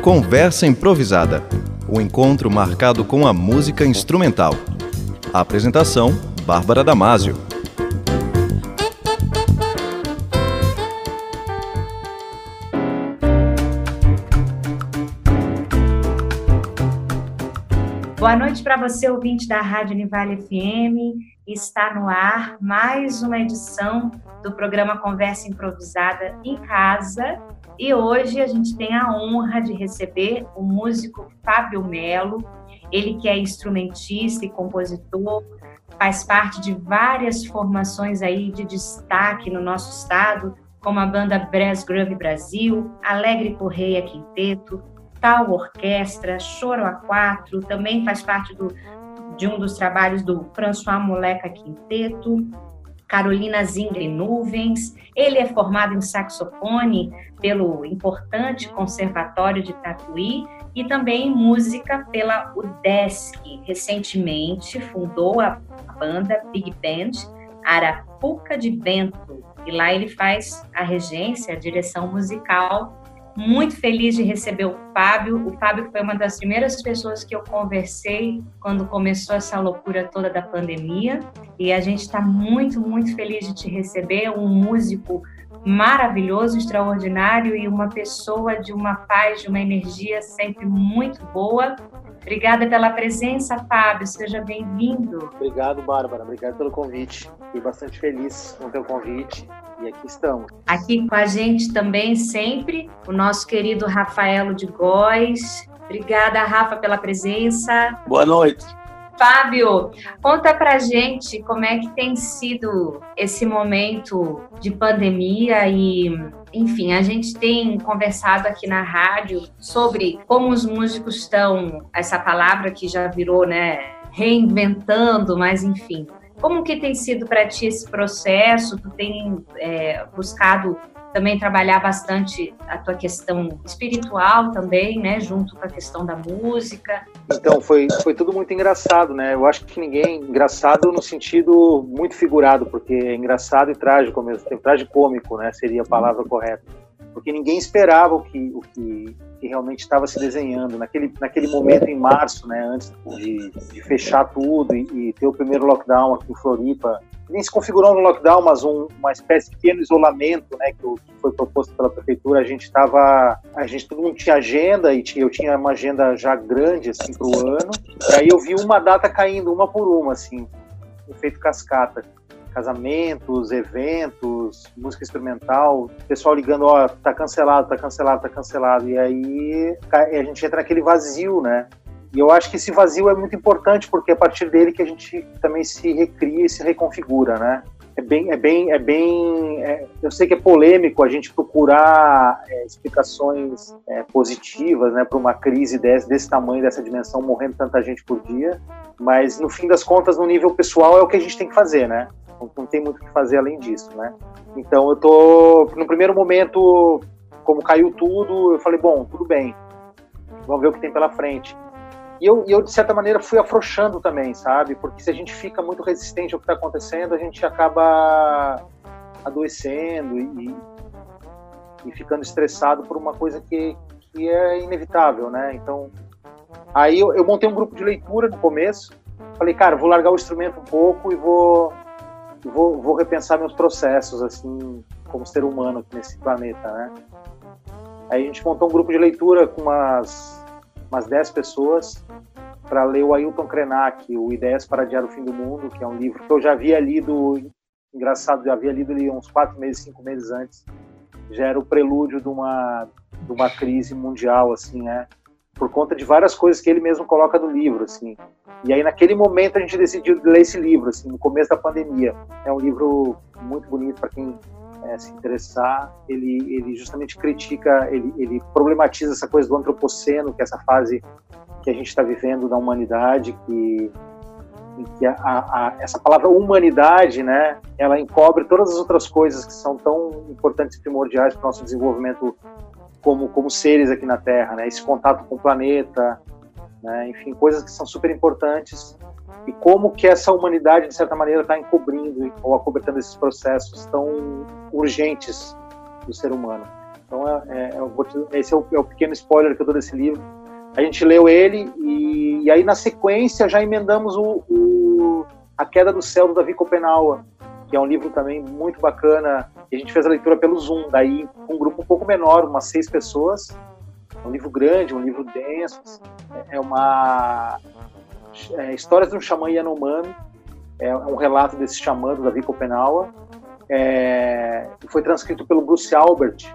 Conversa Improvisada, o encontro marcado com a música instrumental. A apresentação, Bárbara Damasio. Boa noite para você, ouvinte da Rádio Univale FM. Está no ar mais uma edição do programa Conversa Improvisada em Casa. E hoje a gente tem a honra de receber o músico Fábio Melo. Ele que é instrumentista e compositor, faz parte de várias formações aí de destaque no nosso estado, como a banda Brass Groove Brasil, Alegre Correia Quinteto, Tal Orquestra, Choro A4, também faz parte de um dos trabalhos do François Moleca Quinteto, Carolina Zingre Nuvens. Ele é formado em saxofone pelo importante Conservatório de Tatuí e também em música pela UDESC. Recentemente fundou a banda Big Band Arapuca de Bento e lá ele faz a regência, a direção musical. Muito feliz de receber o Fábio. O Fábio foi uma das primeiras pessoas que eu conversei quando começou essa loucura toda da pandemia. E a gente está muito, muito feliz de te receber. Um músico maravilhoso, extraordinário e uma pessoa de uma paz, de uma energia sempre muito boa. Obrigada pela presença, Fábio. Seja bem-vindo. Obrigado, Bárbara. Obrigado pelo convite. Fiquei bastante feliz com o teu convite. E aqui estamos. Aqui com a gente também, sempre, o nosso querido Rafaelo de Góes. Obrigada, Rafa, pela presença. Boa noite. Fábio, conta pra gente como é que tem sido esse momento de pandemia e, enfim, a gente tem conversado aqui na rádio sobre como os músicos estão, essa palavra que já virou, né, reinventando, mas enfim. Como que tem sido para ti esse processo? Tu tem buscado também trabalhar bastante a tua questão espiritual também, né? Junto com a questão da música. Então, foi tudo muito engraçado, né? Eu acho que engraçado no sentido muito figurado, porque é engraçado e trágico ao mesmo tempo. Tragicômico, né? Seria a palavra correta. Porque ninguém esperava o que realmente estava se desenhando. Naquele momento em março, né, antes de fechar tudo e ter o primeiro lockdown aqui em Floripa, nem se configurou no lockdown, mas uma espécie de pequeno isolamento, né, que foi proposto pela prefeitura. Todo mundo tinha agenda e eu tinha uma agenda já grande assim, para o ano. E aí eu vi uma data caindo, uma por uma, assim, efeito cascata. Casamentos, eventos, música instrumental, pessoal ligando, tá cancelado. E aí a gente entra naquele vazio, né? E eu acho que esse vazio é muito importante, porque é a partir dele que a gente também se recria e se reconfigura, né? Eu sei que é polêmico a gente procurar explicações positivas, né, para uma crise desse tamanho, dessa dimensão, morrendo tanta gente por dia, mas no fim das contas, no nível pessoal, é o que a gente tem que fazer, né? Não tem muito o que fazer além disso, né? Então no primeiro momento, como caiu tudo, eu falei, bom, tudo bem, vamos ver o que tem pela frente. E eu de certa maneira, fui afrouxando também, sabe? Porque se a gente fica muito resistente ao que está acontecendo, a gente acaba adoecendo e ficando estressado por uma coisa que é inevitável, né? Então, aí eu montei um grupo de leitura no começo, falei, cara, vou largar o instrumento um pouco e vou repensar meus processos, assim, como ser humano aqui nesse planeta, né? Aí a gente montou um grupo de leitura com umas 10 pessoas para ler o Ailton Krenak, o Ideias para Adiar o Fim do Mundo, que é um livro que eu já havia lido, engraçado, já havia lido ele uns 4 meses, 5 meses antes. Já era o prelúdio de uma crise mundial, assim, né? Por conta de várias coisas que ele mesmo coloca no livro, assim. E aí, naquele momento, a gente decidiu ler esse livro, assim, no começo da pandemia. É um livro muito bonito para quem se interessar. Ele justamente critica, ele problematiza essa coisa do antropoceno, que é essa fase que a gente está vivendo da humanidade, em que essa palavra humanidade, né, ela encobre todas as outras coisas que são tão importantes e primordiais para o nosso desenvolvimento como seres aqui na Terra, né? Esse contato com o planeta, né? Enfim, coisas que são super importantes, e como que essa humanidade, de certa maneira, está encobrindo ou acobertando esses processos tão urgentes do ser humano. Então, esse é o pequeno spoiler que eu dou desse livro. A gente leu ele e aí, na sequência, já emendamos A Queda do Céu, do Davi Copenaua, que é um livro também muito bacana. E a gente fez a leitura pelo Zoom, daí um grupo um pouco menor, umas 6 pessoas. É um livro grande, um livro denso. Histórias de um xamã Yanomami. É um relato desse xamã, do Davi Copenaua. Foi transcrito pelo Bruce Albert,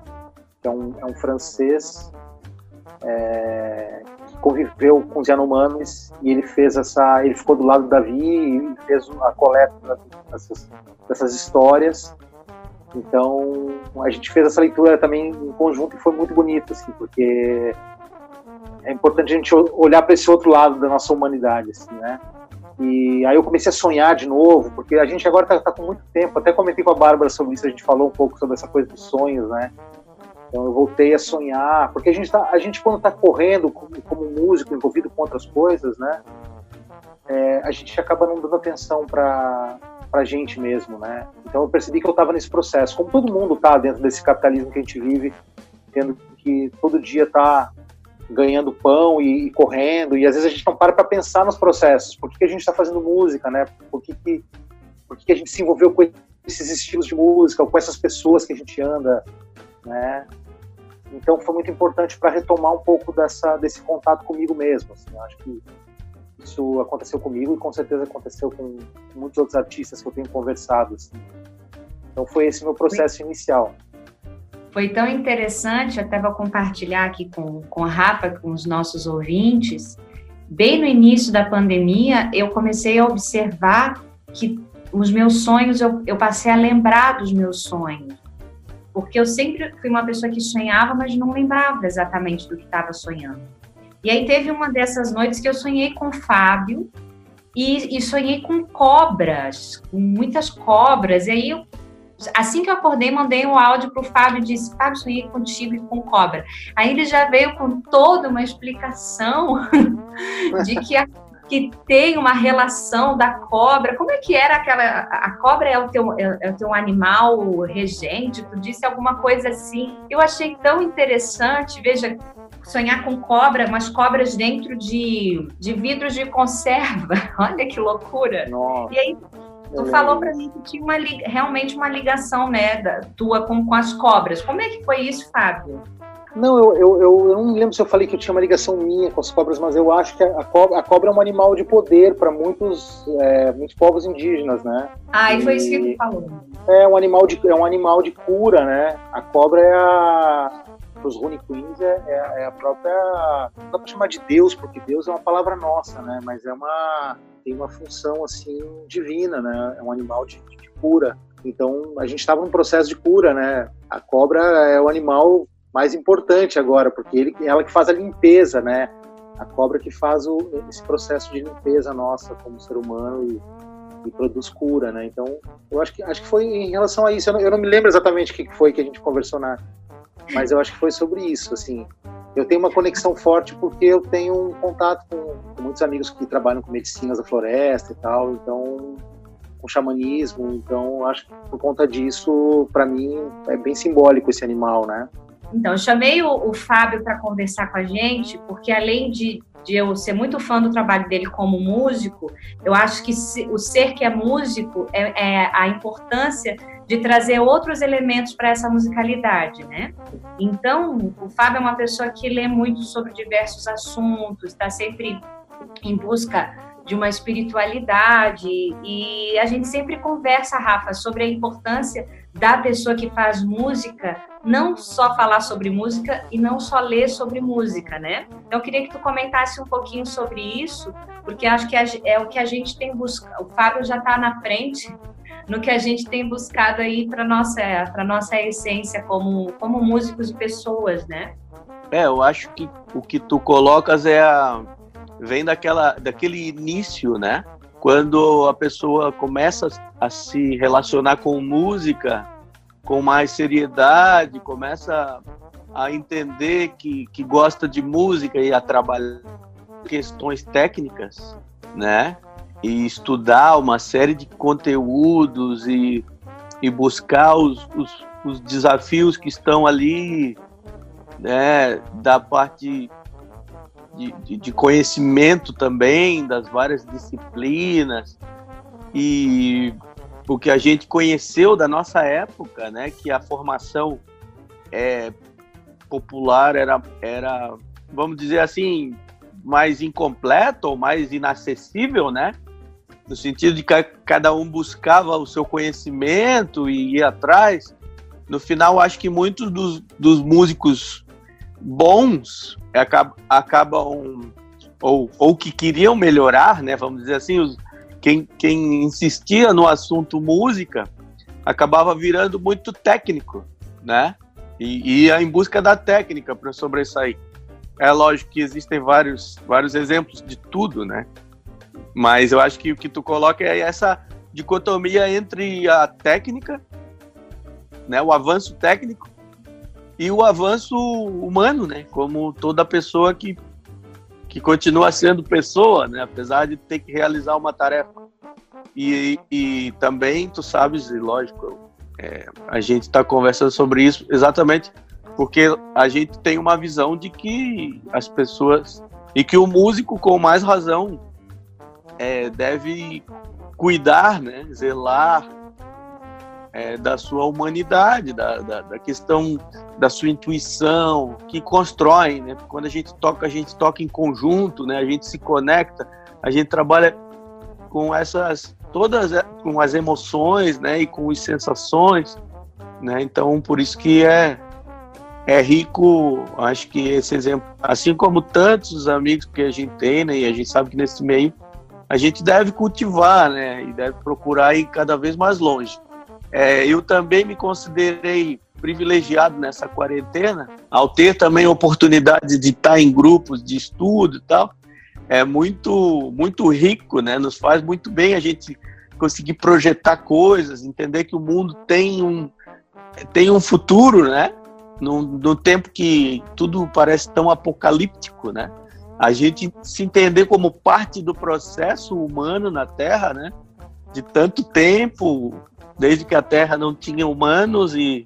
que é um francês que conviveu com os Yanomamis, e ele ficou do lado do Davi e fez a coleta dessas histórias. Então a gente fez essa leitura também em conjunto e foi muito bonito, assim, porque é importante a gente olhar para esse outro lado da nossa humanidade, assim, né? E aí eu comecei a sonhar de novo, porque a gente agora tá com muito tempo, até comentei com a Bárbara sobre isso, a gente falou um pouco sobre essa coisa dos sonhos, né? Então eu voltei a sonhar, porque a gente quando está correndo como músico, envolvido com outras coisas, né? A gente acaba não dando atenção para a gente mesmo, né? Então eu percebi que eu estava nesse processo, como todo mundo está dentro desse capitalismo que a gente vive, tendo que todo dia tá ganhando pão e correndo, e às vezes a gente não para pensar nos processos. Por que a gente está fazendo música, né? Por que a gente se envolveu com esses estilos de música, ou com essas pessoas que a gente anda, né? Então foi muito importante para retomar um pouco desse contato comigo mesmo, assim. Eu acho que isso aconteceu comigo e com certeza aconteceu com muitos outros artistas que eu tenho conversado, assim. Então foi esse meu processo inicial. Foi tão interessante, até vou compartilhar aqui com a Rafa, com os nossos ouvintes. Bem no início da pandemia, eu comecei a observar que os meus sonhos, eu passei a lembrar dos meus sonhos. Porque eu sempre fui uma pessoa que sonhava, mas não lembrava exatamente do que estava sonhando. E aí teve uma dessas noites que eu sonhei com o Fábio e sonhei com cobras, com muitas cobras. E aí, assim que eu acordei, mandei um áudio para o Fábio e disse: Fábio, sonhei contigo e com cobra. Aí ele já veio com toda uma explicação de que tem uma relação da cobra. Como é que era aquela... A cobra é o teu animal regente? Tu disse alguma coisa assim. Eu achei tão interessante, veja, sonhar com cobra, mas cobras dentro de vidros de conserva. Olha que loucura. Nossa. E aí tu falou para mim que tinha realmente uma ligação, né, tua com as cobras. Como é que foi isso, Fábio? Não, eu não me lembro se eu falei que eu tinha uma ligação minha com as cobras, mas eu acho que a cobra é um animal de poder para muitos povos indígenas, né? E foi isso que tu falou. É um animal de cura, né? A cobra para os Rune Queens é a própria... Não dá para chamar de Deus, porque Deus é uma palavra nossa, né? Mas tem uma função assim divina, né? É um animal de cura. Então a gente estava num processo de cura, né? A cobra é o animal mais importante agora, porque ela que faz a limpeza, né? A cobra que faz esse processo de limpeza nossa como ser humano e produz cura, né? Então, eu acho que foi em relação a isso. Eu não me lembro exatamente o que foi que a gente conversou mas eu acho que foi sobre isso, assim. Eu tenho uma conexão forte porque eu tenho um contato com muitos amigos que trabalham com medicinas da floresta e tal, então, com xamanismo. Então, acho que por conta disso, para mim, é bem simbólico esse animal, né? Então, eu chamei o Fábio para conversar com a gente, porque além de eu ser muito fã do trabalho dele como músico, eu acho que o ser que é músico é a importância de trazer outros elementos para essa musicalidade, né? Então, o Fábio é uma pessoa que lê muito sobre diversos assuntos, está sempre em busca de uma espiritualidade, e a gente sempre conversa, Rafa, sobre a importância da pessoa que faz música, não só falar sobre música e não só ler sobre música, né? Então, eu queria que tu comentasse um pouquinho sobre isso, porque acho que é o que a gente tem buscado. O Fábio já está na frente no que a gente tem buscado aí para nossa essência como músicos e pessoas, né? Eu acho que o que tu colocas vem daquele início, né? Quando a pessoa começa a se relacionar com música com mais seriedade, começa a entender que gosta de música e a trabalhar questões técnicas, né? E estudar uma série de conteúdos e buscar os desafios que estão ali, né, da parte de conhecimento também, das várias disciplinas, e o que a gente conheceu da nossa época, né, que a formação popular era, vamos dizer assim, mais incompleta ou mais inacessível, né, no sentido de que cada um buscava o seu conhecimento e ia atrás. No final, acho que muitos dos músicos bons acabam ou que queriam melhorar, né, vamos dizer assim, quem insistia no assunto música acabava virando muito técnico, né, e ia em busca da técnica para sobressair. É lógico que existem vários exemplos de tudo, né, mas eu acho que o que tu coloca é essa dicotomia entre a técnica, né, o avanço técnico, e o avanço humano, né? Como toda pessoa que continua sendo pessoa, né? Apesar de ter que realizar uma tarefa. E também, tu sabes, lógico, a gente está conversando sobre isso exatamente porque a gente tem uma visão de que as pessoas, e que o músico, com mais razão, deve cuidar, né? Zelar da sua humanidade, da questão da sua intuição, que constrói, né? Quando a gente toca em conjunto, né? A gente se conecta, a gente trabalha com com as emoções, né? E com as sensações, né? Então, por isso que é rico, acho que esse exemplo, assim como tantos amigos que a gente tem, né? E a gente sabe que nesse meio a gente deve cultivar, né? E deve procurar ir cada vez mais longe. Eu também me considerei privilegiado nessa quarentena, ao ter também a oportunidade de estar em grupos de estudo e tal. É muito, muito rico, né? Nos faz muito bem a gente conseguir projetar coisas, entender que o mundo tem um futuro, né? No tempo que tudo parece tão apocalíptico, né? A gente se entender como parte do processo humano na Terra, né? De tanto tempo, desde que a Terra não tinha humanos, e,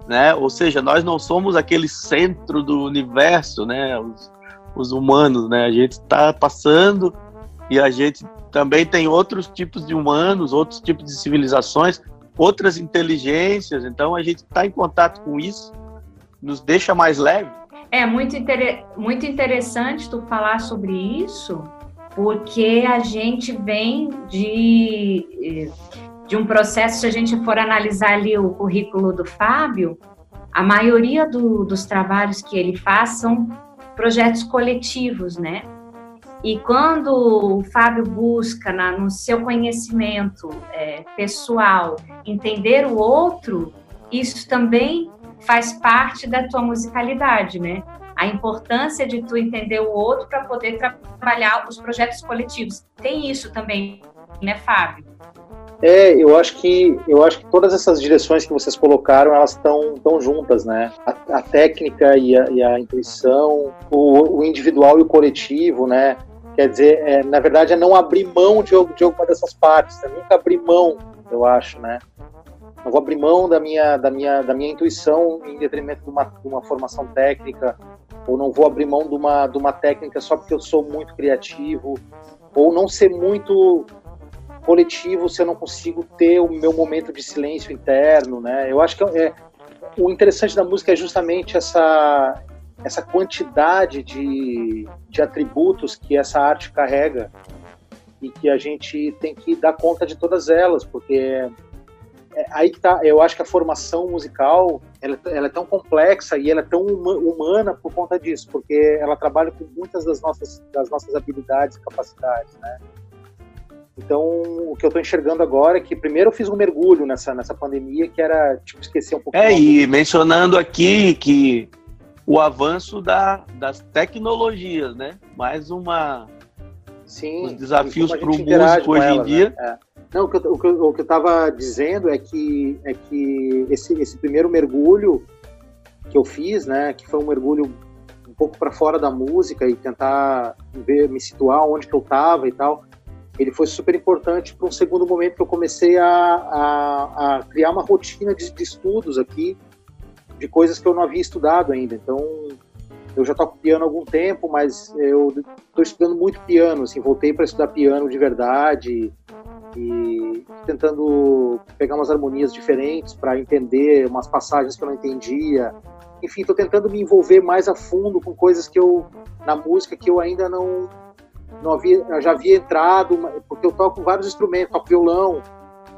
né, ou seja, nós não somos aquele centro do universo, né, os humanos, né, a gente está passando e a gente também tem outros tipos de humanos, outros tipos de civilizações, outras inteligências, então a gente está em contato com isso, nos deixa mais leve. É muito interessante tu falar sobre isso, porque a gente vem de um processo, se a gente for analisar ali o currículo do Fábio, a maioria dos trabalhos que ele faz são projetos coletivos, né? E quando o Fábio busca no seu conhecimento pessoal entender o outro, isso também faz parte da tua musicalidade, né? A importância de tu entender o outro para poder trabalhar os projetos coletivos. Tem isso também, né, Fábio? Eu acho que todas essas direções que vocês colocaram, elas estão juntas, né? A técnica e a intuição, o individual e o coletivo, né? Quer dizer, na verdade, é não abrir mão de alguma dessas partes, né? Nunca abrir mão, eu acho, né? Não vou abrir mão da minha intuição em detrimento de uma formação técnica, ou não vou abrir mão de uma técnica só porque eu sou muito criativo, ou não ser muito coletivo se eu não consigo ter o meu momento de silêncio interno, né? Eu acho que o interessante da música é justamente essa quantidade de atributos que essa arte carrega e que a gente tem que dar conta de todas elas, porque aí que tá. Eu acho que a formação musical ela é tão complexa e ela é tão humana por conta disso, porque ela trabalha com muitas das nossas habilidades e capacidades, né? Então, o que eu estou enxergando agora é que primeiro eu fiz um mergulho nessa pandemia, que era, tipo, esquecer um pouco. E mencionando aqui que o avanço das tecnologias, né? Mais Sim, os desafios para o músico hoje em dia. Né? Não, o que eu estava dizendo é que esse primeiro mergulho que eu fiz, né? Que foi um mergulho um pouco para fora da música e tentar me situar onde que eu estava e tal. ele foi super importante para um segundo momento que eu comecei a criar uma rotina de estudos aqui, de coisas que eu não havia estudado ainda. Então, eu já toco piano há algum tempo, mas eu estou estudando muito piano, assim, voltei para estudar piano de verdade e tentando pegar umas harmonias diferentes para entender umas passagens que eu não entendia. Enfim, estou tentando me envolver mais a fundo com coisas na música que eu ainda não havia, eu já havia entrado, porque eu toco vários instrumentos, toco violão,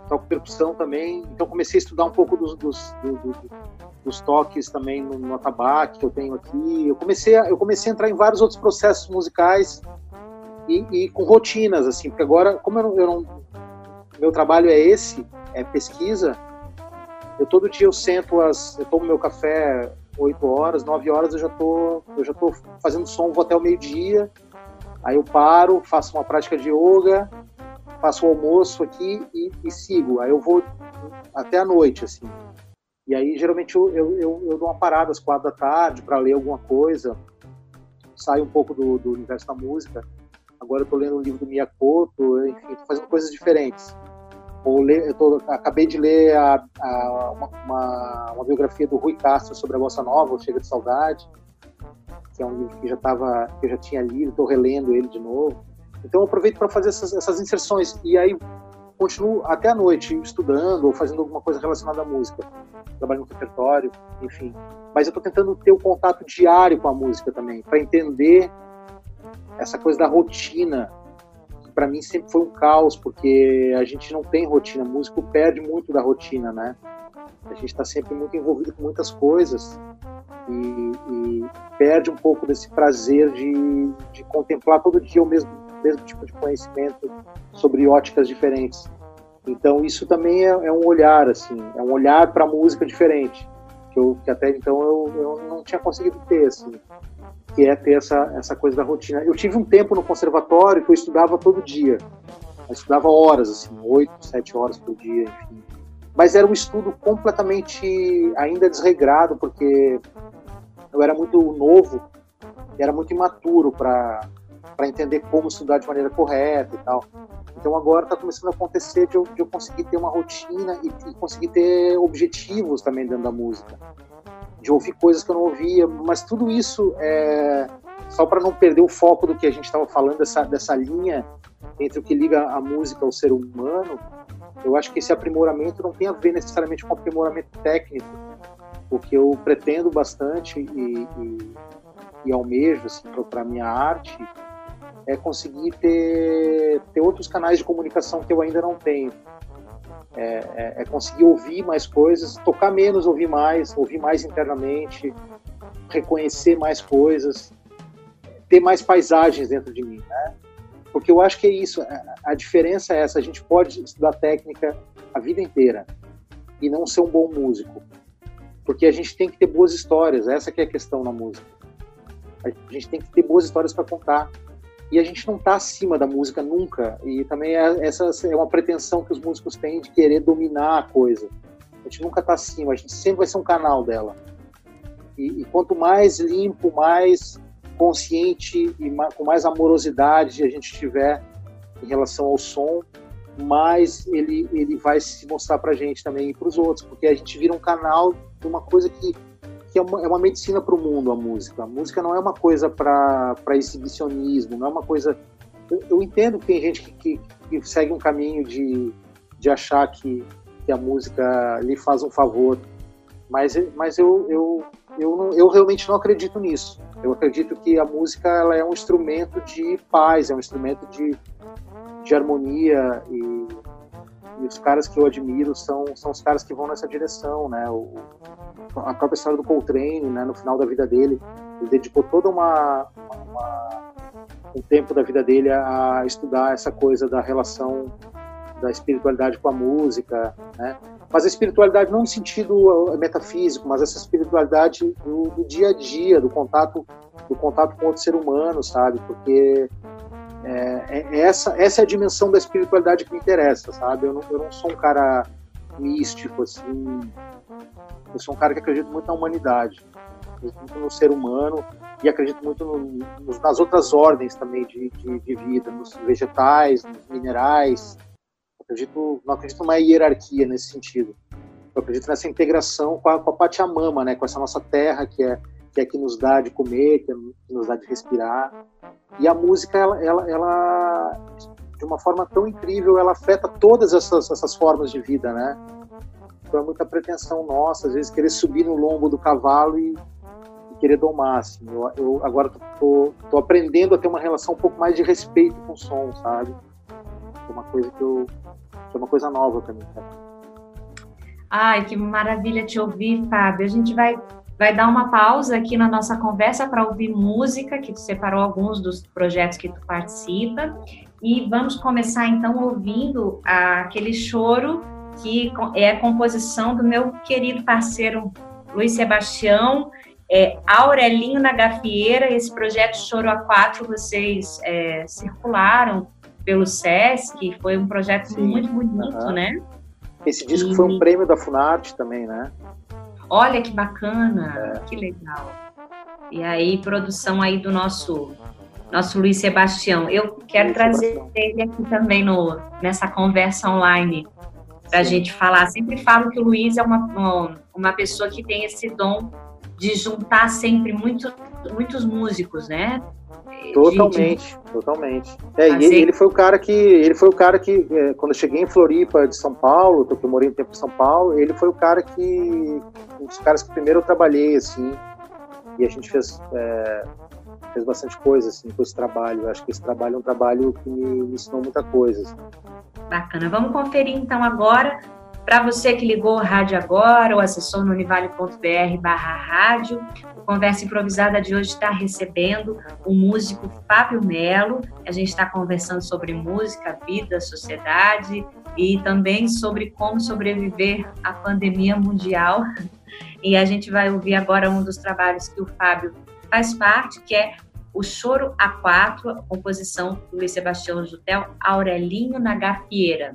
toco percussão também, então comecei a estudar um pouco dos toques também no atabaque que eu tenho aqui. Eu comecei a entrar em vários outros processos musicais e com rotinas, assim, porque agora, como meu trabalho é pesquisa, todo dia eu sento, eu tomo meu café 8 horas, 9 horas eu já tô fazendo som, vou até o meio-dia, aí eu paro, faço uma prática de yoga, faço o almoço aqui e sigo, aí eu vou até a noite, assim. E aí, geralmente, eu dou uma parada às 4 da tarde para ler alguma coisa, saio um pouco do universo da música. Agora eu estou lendo um livro do Miyakoto, enfim, estou fazendo coisas diferentes. Acabei de ler uma biografia do Rui Castro sobre a Bossa Nova, o Chega de Saudade, que é um livro que eu já tinha lido, estou relendo ele de novo. Então eu aproveito para fazer essas inserções, e aí continuo até a noite estudando ou fazendo alguma coisa relacionada à música, trabalhando no repertório, enfim. Mas eu estou tentando ter um contato diário com a música também, para entender essa coisa da rotina, que para mim sempre foi um caos, porque a gente não tem rotina, o músico perde muito da rotina, né? A gente está sempre muito envolvido com muitas coisas e perde um pouco desse prazer de contemplar todo dia o mesmo tipo de conhecimento sobre óticas diferentes. Então isso também é um olhar, assim, é um olhar para a música diferente, que até então eu não tinha conseguido ter, assim, que é ter essa coisa da rotina. Eu tive um tempo no conservatório que eu estudava todo dia, eu estudava horas, assim, 8, 7 horas por dia, enfim. Mas era um estudo completamente ainda desregrado, porque eu era muito novo, era muito imaturo para entender como estudar de maneira correta e tal. Então agora está começando a acontecer de eu conseguir ter uma rotina e conseguir ter objetivos também dentro da música, de ouvir coisas que eu não ouvia, mas tudo isso só para não perder o foco do que a gente estava falando, dessa linha entre o que liga a música ao ser humano. Eu acho que esse aprimoramento não tem a ver necessariamente com aprimoramento técnico, o que eu pretendo bastante e almejo, assim, para a minha arte, é conseguir ter outros canais de comunicação que eu ainda não tenho. É conseguir ouvir mais coisas, tocar menos, ouvir mais internamente, reconhecer mais coisas, ter mais paisagens dentro de mim, né? Porque eu acho que é isso, a diferença é essa, a gente pode estudar técnica a vida inteira e não ser um bom músico, porque a gente tem que ter boas histórias, essa que é a questão na música. A gente tem que ter boas histórias para contar. E a gente não está acima da música nunca. E também essa é uma pretensão que os músicos têm de querer dominar a coisa. A gente nunca está acima, a gente sempre vai ser um canal dela. E quanto mais limpo, mais consciente e com mais amorosidade a gente tiver em relação ao som, mais ele vai se mostrar para a gente também e para os outros. Porque a gente vira um canal de uma coisa que é uma medicina para o mundo, a música. A música não é uma coisa para exibicionismo, não é uma coisa... Eu entendo que tem gente que segue um caminho de achar que a música lhe faz um favor, mas eu realmente não acredito nisso. Eu acredito que a música ela é um instrumento de paz, é um instrumento de harmonia, e os caras que eu admiro são os caras que vão nessa direção, né? A própria história do Coltrane, né? No final da vida dele, ele dedicou todo um tempo da vida dele a estudar essa coisa da relação da espiritualidade com a música, né? Mas a espiritualidade não no sentido metafísico, mas essa espiritualidade do dia a dia, do contato com outro ser humano, sabe? Porque essa é a dimensão da espiritualidade que me interessa, sabe? Eu não sou um cara místico, assim. Eu sou um cara que acredita muito na humanidade. acredito muito no ser humano e acredito muito nas outras ordens também de vida, nos vegetais, nos minerais. Não acredito numa hierarquia nesse sentido. Eu acredito nessa integração com a Pachamama, né? Com essa nossa terra que é que nos dá de comer, que nos dá de respirar. E a música, ela de uma forma tão incrível, ela afeta todas essas formas de vida, né? Então é muita pretensão nossa, às vezes, querer subir no lombo do cavalo e querer domar, assim. Eu agora tô aprendendo a ter uma relação um pouco mais de respeito com o som, sabe? É uma coisa é uma coisa nova para mim, cara. Ai, que maravilha te ouvir, Fábio. A gente vai dar uma pausa aqui na nossa conversa para ouvir música, que tu separou alguns dos projetos que tu participa, e vamos começar então ouvindo aquele choro que é a composição do meu querido parceiro Luiz Sebastião, Aurelinho na Gafieira. Esse projeto Choro A4 vocês circularam pelo SESC, foi um projeto Sim, muito bonito, né? Esse disco foi um prêmio da Funarte também, né? Olha que bacana, que legal. E aí, produção aí do nosso Luiz Sebastião. Eu quero trazer ele aqui também nessa conversa online para a gente falar. Sempre falo que o Luiz é uma pessoa que tem esse dom de juntar sempre muitos músicos, né? Totalmente. E ele foi o cara que quando eu cheguei em Floripa de São Paulo, eu morei um tempo em São Paulo, ele foi um dos caras que primeiro eu trabalhei, assim, e a gente fez bastante coisa, assim, com esse trabalho. Eu acho que esse trabalho é um trabalho que me ensinou muita coisa, assim. Bacana. Vamos conferir, então, agora. Para você que ligou o rádio agora ou acessou no univale.br/rádio, o Conversa Improvisada de hoje está recebendo o músico Fábio Melo. A gente está conversando sobre música, vida, sociedade e também sobre como sobreviver à pandemia mundial. E a gente vai ouvir agora um dos trabalhos que o Fábio faz parte, que é o Choro A4, a composição do Luiz Sebastião Jutel, Aurelinho na Gafieira.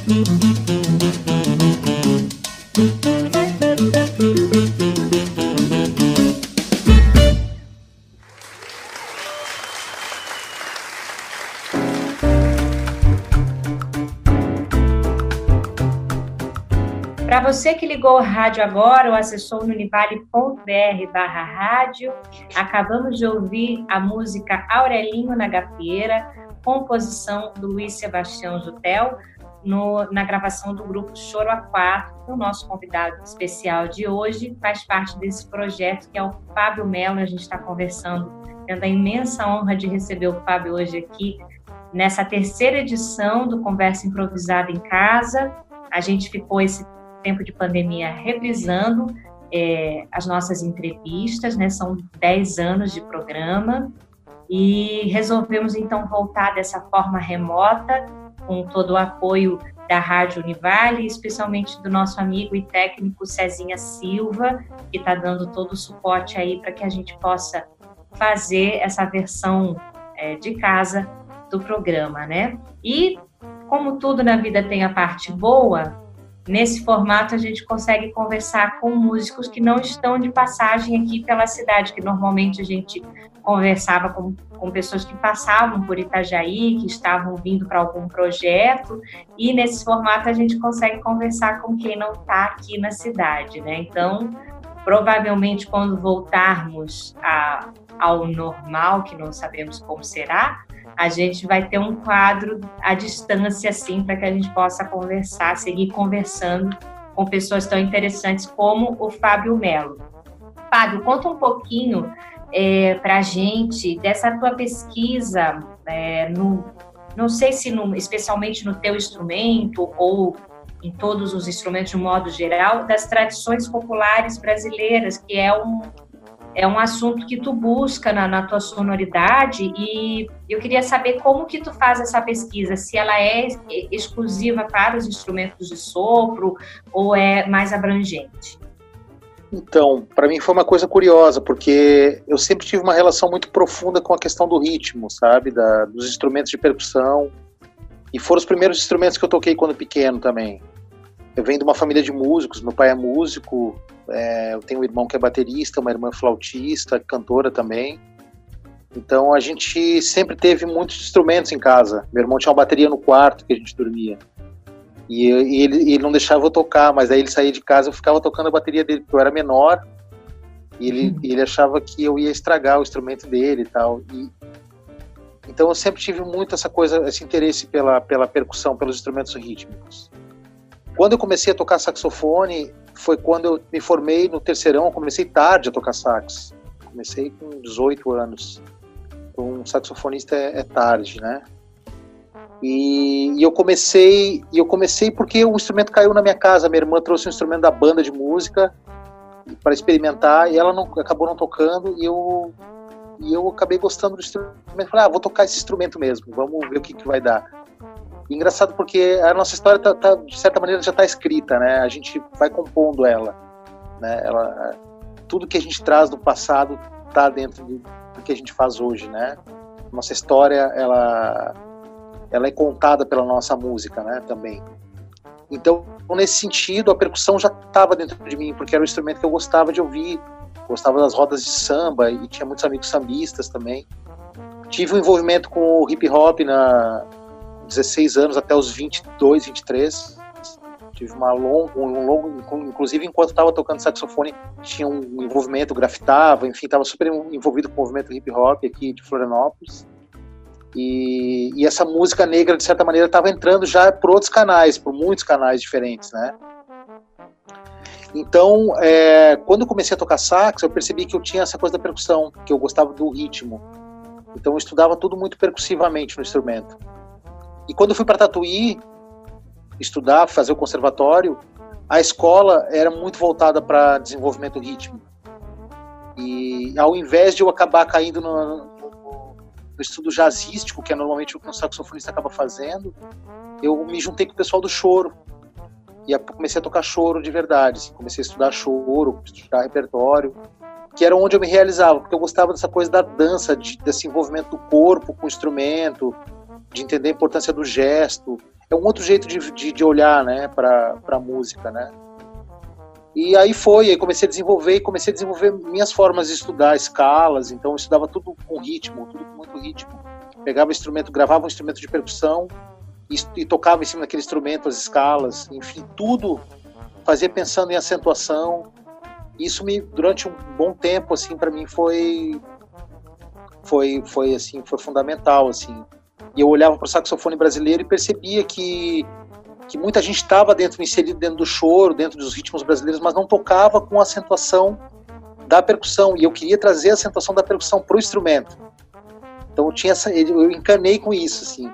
Para você que ligou o rádio agora ou acessou no univale.br/rádio, acabamos de ouvir a música Aurelinho na Gafieira, composição do Luiz Sebastião Jutel, na gravação do grupo Choro a Quatro. O nosso convidado especial de hoje faz parte desse projeto, que é o Fábio Melo. A gente está conversando, tendo a imensa honra de receber o Fábio hoje aqui, nessa terceira edição do Conversa Improvisada em Casa. A gente ficou esse tempo de pandemia reprisando as nossas entrevistas, né? São 10 anos de programa e resolvemos então voltar dessa forma remota, com todo o apoio da Rádio Univale, especialmente do nosso amigo e técnico Cezinha Silva, que está dando todo o suporte aí para que a gente possa fazer essa versão de casa do programa, né? E como tudo na vida tem a parte boa, nesse formato a gente consegue conversar com músicos que não estão de passagem aqui pela cidade, que normalmente a gente conversava com pessoas que passavam por Itajaí, que estavam vindo para algum projeto, e nesse formato a gente consegue conversar com quem não está aqui na cidade, né? Então, provavelmente quando voltarmos ao normal, que não sabemos como será, a gente vai ter um quadro à distância, assim, para que a gente possa conversar, seguir conversando com pessoas tão interessantes como o Fábio Melo. Fábio, conta um pouquinho para a gente dessa tua pesquisa, não sei se especialmente no teu instrumento ou em todos os instrumentos de um modo geral, das tradições populares brasileiras, que é um assunto que tu busca na tua sonoridade, e eu queria saber como que tu faz essa pesquisa, se ela é exclusiva para os instrumentos de sopro ou é mais abrangente. Então, para mim foi uma coisa curiosa, porque eu sempre tive uma relação muito profunda com a questão do ritmo, sabe, dos instrumentos de percussão, e foram os primeiros instrumentos que eu toquei quando pequeno também. Eu venho de uma família de músicos, meu pai é músico, eu tenho um irmão que é baterista, uma irmã flautista, cantora também. Então a gente sempre teve muitos instrumentos em casa. Meu irmão tinha uma bateria no quarto que a gente dormia. E ele não deixava eu tocar, mas aí ele saía de casa, eu ficava tocando a bateria dele, porque eu era menor, e ele achava que eu ia estragar o instrumento dele e tal. Então eu sempre tive muito esse interesse pela percussão, pelos instrumentos rítmicos. Quando eu comecei a tocar saxofone, foi quando eu me formei no terceirão. Eu comecei tarde a tocar sax. Comecei com 18 anos. Um saxofonista é tarde, né? E eu comecei porque o instrumento caiu na minha casa. Minha irmã trouxe um instrumento da banda de música para experimentar, e ela acabou não tocando, e eu acabei gostando do instrumento. Falei, vou tocar esse instrumento mesmo, vamos ver o que vai dar. E engraçado porque a nossa história de certa maneira já está escrita, né? A gente vai compondo ela, né? Tudo que a gente traz do passado está dentro do que a gente faz hoje, né? Nossa história, ela é contada pela nossa música, né? Também. Então, nesse sentido, a percussão já estava dentro de mim, porque era um instrumento que eu gostava de ouvir, gostava das rodas de samba, e tinha muitos amigos sambistas também. Tive um envolvimento com o hip hop 16 anos até os 22, 23. Tive inclusive enquanto estava tocando saxofone, tinha um envolvimento, grafitava, enfim, estava super envolvido com o movimento hip hop aqui de Florianópolis. E essa música negra, de certa maneira, estava entrando já por outros canais, por muitos canais diferentes, né? Então, quando eu comecei a tocar sax, eu percebi que eu tinha essa coisa da percussão, que eu gostava do ritmo. Então eu estudava tudo muito percussivamente no instrumento. E quando eu fui para Tatuí estudar, fazer o conservatório, a escola era muito voltada para desenvolvimento rítmico. E ao invés de eu acabar caindo no estudo jazzístico, que é normalmente o que um saxofonista acaba fazendo, eu me juntei com o pessoal do choro. E comecei a tocar choro de verdade. Assim, comecei a estudar choro, estudar repertório, que era onde eu me realizava, porque eu gostava dessa coisa da dança, desse envolvimento do corpo com o instrumento, de entender a importância do gesto. é um outro jeito de olhar, né, para a música, né? E aí comecei a desenvolver minhas formas de estudar escalas, então eu estudava tudo com ritmo, tudo com muito ritmo. Pegava o instrumento, gravava um instrumento de percussão e tocava em cima daquele instrumento, as escalas, enfim, tudo fazia pensando em acentuação. Isso durante um bom tempo, assim, para mim foi fundamental, assim. E eu olhava para o saxofone brasileiro e percebia que muita gente estava inserido dentro do choro, dentro dos ritmos brasileiros, mas não tocava com a acentuação da percussão. E eu queria trazer a acentuação da percussão para o instrumento. Então eu encanei com isso, assim.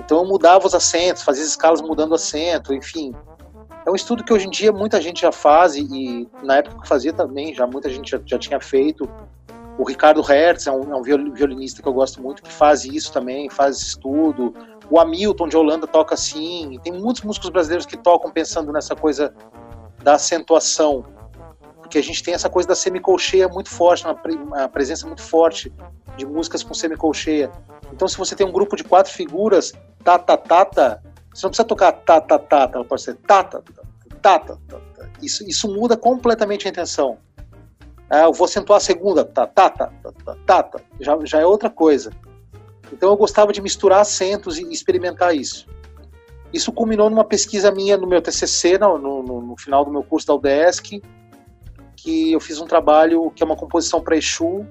Então eu mudava os acentos, fazia escalas mudando o acento, enfim. É um estudo que hoje em dia muita gente já faz, e na época que eu fazia também, muita gente já tinha feito. O Ricardo Hertz é um violinista que eu gosto muito, que faz isso também, faz esse estudo. O Hamilton de Holanda toca assim. Tem muitos músicos brasileiros que tocam pensando nessa coisa da acentuação, porque a gente tem essa coisa da semicolcheia muito forte, uma presença muito forte de músicas com semicolcheia. Então, se você tem um grupo de 4 figuras, ta-ta-ta-ta, você não precisa tocar ta-ta-ta-ta, ela pode ser ta-ta-ta-ta-ta. Isso muda completamente a intenção. Eu vou acentuar a segunda, ta-ta-ta-ta-ta, já é outra coisa. Então eu gostava de misturar acentos e experimentar isso. Isso culminou numa pesquisa minha no meu TCC, no final do meu curso da UDESC, que eu fiz um trabalho que é uma composição para Exu,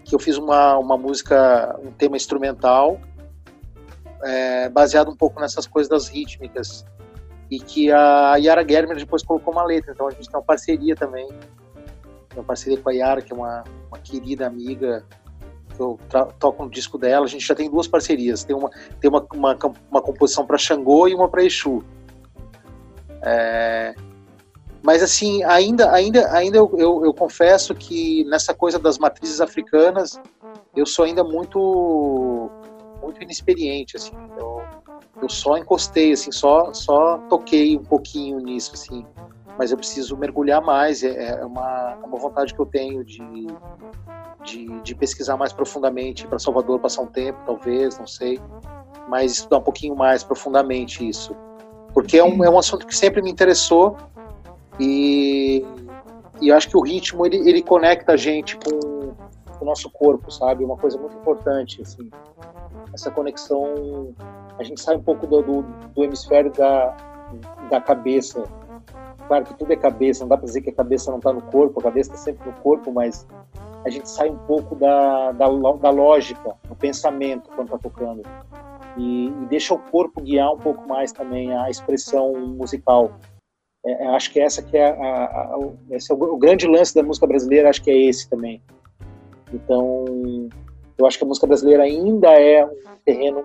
que eu fiz uma música, um tema instrumental, baseado um pouco nessas coisas das rítmicas, e que a Yara Germer depois colocou uma letra. Então a gente tem uma parceria também, uma parceria com a Yara, que é uma querida amiga, que eu toco no disco dela. A gente já tem 2 parcerias, tem uma composição para Xangô e uma para Exu. Mas assim, ainda eu confesso que nessa coisa das matrizes africanas eu sou ainda muito inexperiente, assim. Eu só encostei, assim, só toquei um pouquinho nisso, assim. Mas eu preciso mergulhar mais. É uma vontade que eu tenho de pesquisar mais profundamente, para Salvador passar um tempo, talvez, não sei, mas estudar um pouquinho mais profundamente isso, porque é um assunto que sempre me interessou, e eu acho que o ritmo ele conecta a gente com o nosso corpo, sabe? Uma coisa muito importante, assim, essa conexão. A gente sai um pouco do hemisfério da cabeça. Claro que tudo é cabeça, não dá para dizer que a cabeça não está no corpo, a cabeça está sempre no corpo, mas a gente sai um pouco da lógica, do pensamento quando está tocando, e deixa o corpo guiar um pouco mais também a expressão musical. Acho que esse é o grande lance da música brasileira, acho que é esse também. Então, eu acho que a música brasileira ainda é um terreno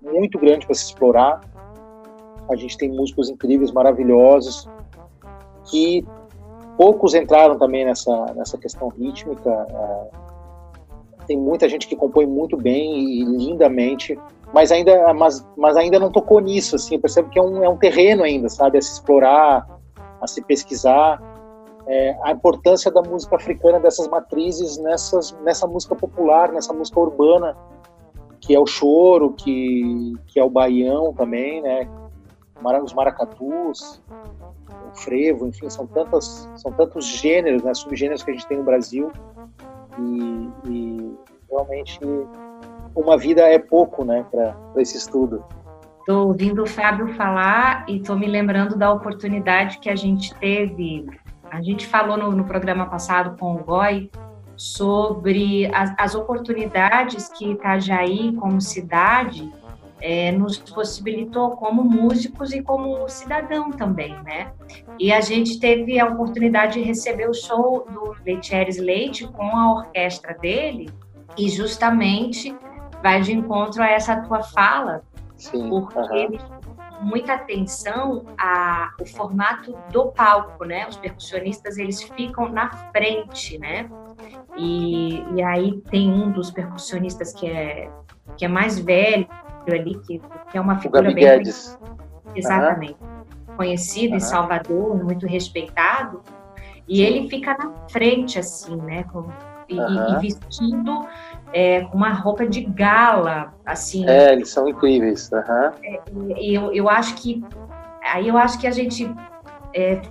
muito grande para se explorar. A gente tem músicos incríveis, maravilhosos, que poucos entraram também nessa questão rítmica. Tem muita gente que compõe muito bem e lindamente, mas ainda não tocou nisso, assim. Eu percebo que é um terreno ainda, sabe, a se explorar, a se pesquisar. A importância da música africana, dessas matrizes nessa música popular, nessa música urbana, que é o choro, que é o baião também, né? Os maracatus, o frevo, enfim, são tantos gêneros, né, subgêneros que a gente tem no Brasil, e realmente uma vida é pouco, né, para esse estudo. Estou ouvindo o Fábio falar e estou me lembrando da oportunidade que a gente teve. A gente falou no programa passado com o Goi sobre as oportunidades que Itajaí, como cidade, nos possibilitou como músicos e como cidadão também, né? E a gente teve a oportunidade de receber o show do Leitieres Leite com a orquestra dele, e justamente vai de encontro a essa tua fala. Sim, porque ele chama muita atenção ao formato do palco, né? Os percussionistas, eles ficam na frente, né? E aí tem um dos percussionistas que é mais velho ali, que é uma figura bem Guedes. Exatamente, conhecido em Salvador, muito respeitado, e ele fica na frente, assim, né? E vestido com uma roupa de gala, assim. Eles são incríveis. E eu acho que a gente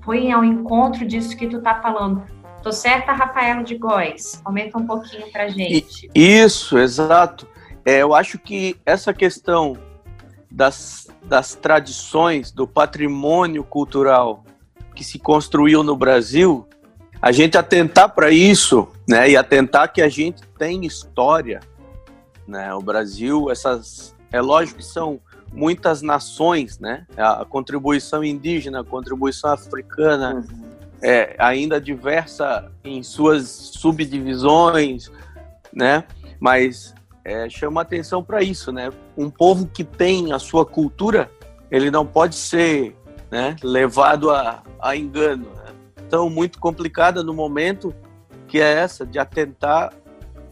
foi ao encontro disso que tu tá falando. Tô certa, Rafael de Góes? Comenta um pouquinho pra gente. Isso, exato. Eu acho que essa questão das tradições, do patrimônio cultural que se construiu no Brasil, a gente atentar para isso, né, e atentar que a gente tem história, né? O Brasil, é lógico que são muitas nações, né? A contribuição indígena, a contribuição africana, ainda diversa em suas subdivisões, né? Mas chama atenção para isso, né? Um povo que tem a sua cultura, ele não pode ser, né, levado a engano, né? Então, muito complicada no momento que é essa, de atentar,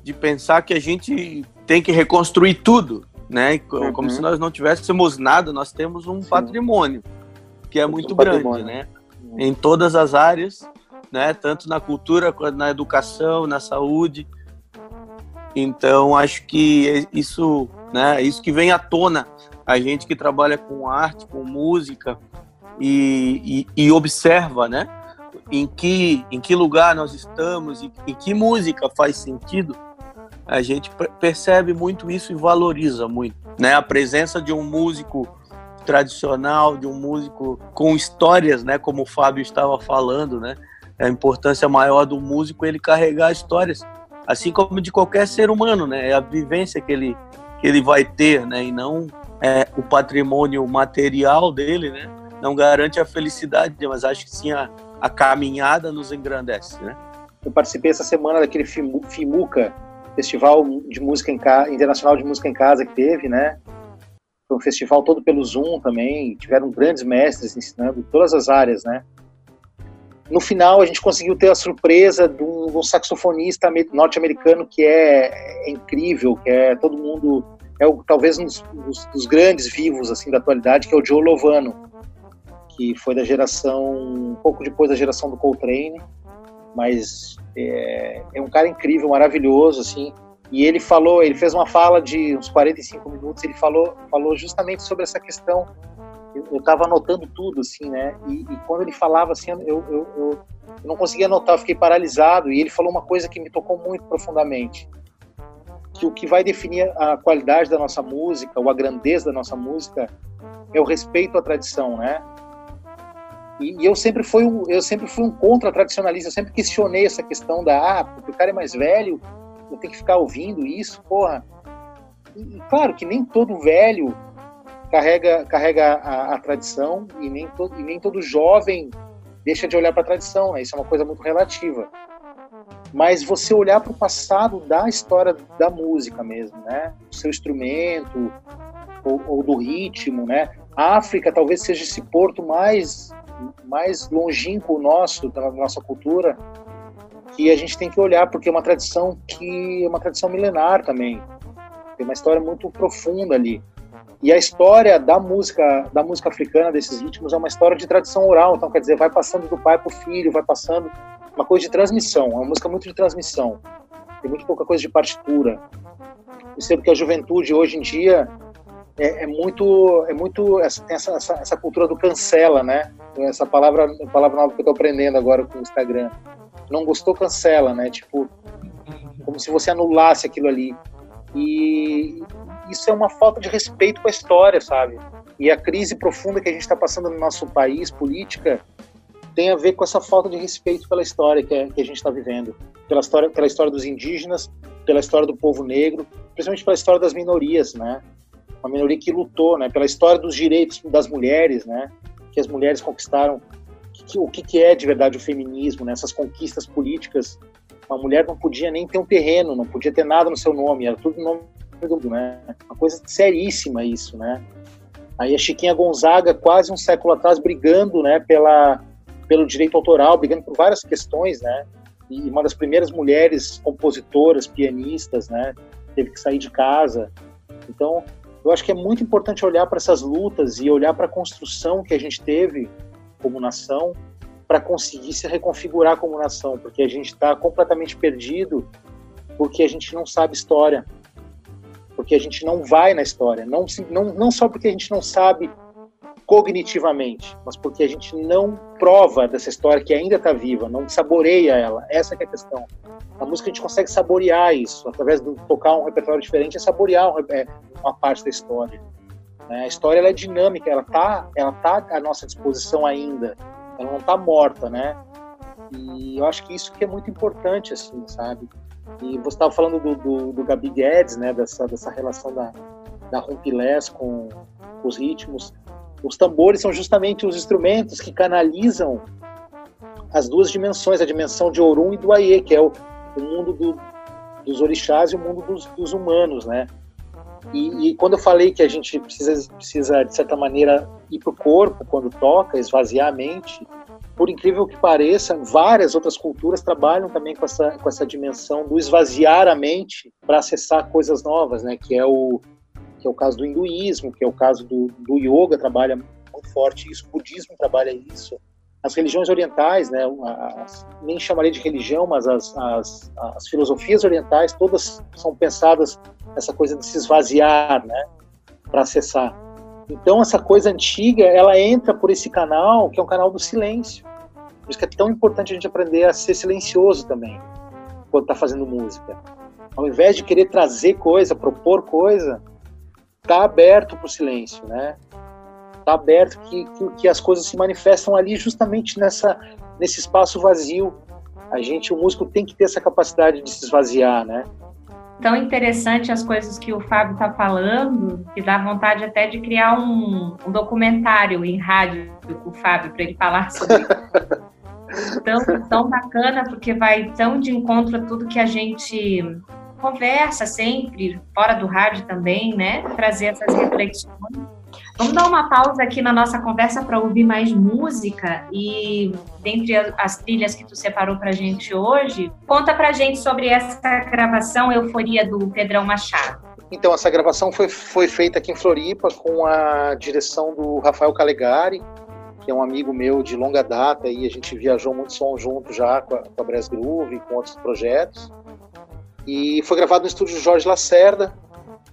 de pensar que a gente tem que reconstruir tudo, né? Como se nós não tivéssemos nada. Nós temos um patrimônio que é muito grande, né? Em todas as áreas, né? Tanto na cultura quanto na educação, na saúde. Então, acho que isso, né? Isso que vem à tona, a gente que trabalha com arte, com música e observa, né? Em que lugar nós estamos e que música faz sentido, a gente percebe muito isso e valoriza muito, né? A presença de um músico tradicional, de um músico com histórias, né? Como o Fábio estava falando, né? A importância maior do músico é ele carregar histórias, assim como de qualquer ser humano, né? É a vivência que ele vai ter, né? E não o patrimônio material dele, né? Não garante a felicidade, mas acho que sim a caminhada nos engrandece, né? Eu participei essa semana daquele FIMUCA, Festival de Música Internacional de Música em Casa, que teve, né? Foi um festival todo pelo Zoom também, tiveram grandes mestres ensinando todas as áreas, né? No final, a gente conseguiu ter a surpresa de um saxofonista norte-americano que é incrível, que todo mundo, talvez um dos grandes vivos assim, da atualidade, que é o Joe Lovano, que foi da geração, um pouco depois da geração do Coltrane, mas é um cara incrível, maravilhoso, assim, e ele fez uma fala de uns 45 minutos, ele falou justamente sobre essa questão. Eu estava anotando tudo, assim, né, e quando ele falava, assim, eu não conseguia anotar, eu fiquei paralisado, e ele falou uma coisa que me tocou muito profundamente, que o que vai definir a qualidade da nossa música, ou a grandeza da nossa música, é o respeito à tradição, né. E eu sempre fui um contra-tradicionalista, eu sempre questionei essa questão porque o cara é mais velho, eu tenho que ficar ouvindo isso, porra. E claro que nem todo velho carrega a tradição, e nem todo jovem deixa de olhar para a tradição, né? Isso é uma coisa muito relativa. Mas você olhar para o passado da história da música mesmo, né? O seu instrumento, ou do ritmo, né? A África talvez seja esse porto mais longínquo da nossa cultura, que a gente tem que olhar, porque é uma tradição milenar também, tem uma história muito profunda ali, e a história da música africana, desses ritmos, é uma história de tradição oral, então quer dizer, vai passando do pai para o filho, vai passando, uma coisa de transmissão, é uma música muito de transmissão, tem muito pouca coisa de partitura. Eu sei que a juventude hoje em dia é muito essa cultura do cancela, né? Essa palavra nova que eu tô aprendendo agora com o Instagram. Não gostou, cancela, né? Tipo, como se você anulasse aquilo ali. E isso é uma falta de respeito com a história, sabe? E a crise profunda que a gente está passando no nosso país, política, tem a ver com essa falta de respeito pela história que a gente está vivendo. Pela história dos indígenas, pela história do povo negro, principalmente pela história das minorias, né? Uma minoria que lutou, né, pela história dos direitos das mulheres, né, que as mulheres conquistaram, o que é de verdade o feminismo, né, essas conquistas políticas. Uma mulher não podia nem ter um terreno, não podia ter nada no seu nome, era tudo no nome do, né, uma coisa seríssima isso, né. Aí a Chiquinha Gonzaga, quase um século atrás, brigando, né, pelo direito autoral, brigando por várias questões, né, e uma das primeiras mulheres compositoras, pianistas, né, teve que sair de casa. Então, eu acho que é muito importante olhar para essas lutas e olhar para a construção que a gente teve como nação para conseguir se reconfigurar como nação, porque a gente está completamente perdido porque a gente não sabe história, porque a gente não vai na história, não só porque a gente não sabe cognitivamente, mas porque a gente não prova dessa história que ainda está viva, não saboreia ela. Essa que é a questão. A música a gente consegue saborear isso, através de tocar um repertório diferente, é saborear uma parte da história. A história ela é dinâmica, ela tá à nossa disposição ainda, ela não está morta, né? E eu acho que isso que é muito importante, assim, sabe? E você estava falando do Gabi Guedes, né? Dessa relação da rompilés com os ritmos. Os tambores são justamente os instrumentos que canalizam as duas dimensões, a dimensão de Orum e do Aie, que é o mundo dos orixás e o mundo dos humanos, né? E quando eu falei que a gente precisa, de certa maneira, ir para o corpo quando toca, esvaziar a mente, por incrível que pareça, várias outras culturas trabalham também com essa dimensão do esvaziar a mente para acessar coisas novas, né? Que é o caso do hinduísmo, que é o caso do yoga, trabalha muito forte isso, o budismo trabalha isso, as religiões orientais, né, nem chamaria de religião, mas as filosofias orientais, todas são pensadas essa coisa de se esvaziar, né, para acessar. Então essa coisa antiga, ela entra por esse canal, que é um canal do silêncio. Por isso que é tão importante a gente aprender a ser silencioso também, quando está fazendo música. Ao invés de querer trazer coisa, propor coisa, está aberto para o silêncio, né? Está aberto que as coisas se manifestam ali justamente nesse espaço vazio. O músico tem que ter essa capacidade de se esvaziar, né? Tão interessante as coisas que o Fábio está falando, que dá vontade até de criar um documentário em rádio com o Fábio, para ele falar sobre isso. Tão bacana, porque vai tão de encontro a tudo que a gente conversa sempre, fora do rádio também, né? Trazer essas reflexões. Vamos dar uma pausa aqui na nossa conversa para ouvir mais música e, dentre as trilhas que tu separou para a gente hoje, conta para a gente sobre essa gravação Euforia do Pedrão Machado. Então, essa gravação foi feita aqui em Floripa com a direção do Rafael Calegari, que é um amigo meu de longa data, e a gente viajou muito som junto já com a Brass Groove e com outros projetos. E foi gravado no estúdio Jorge Lacerda,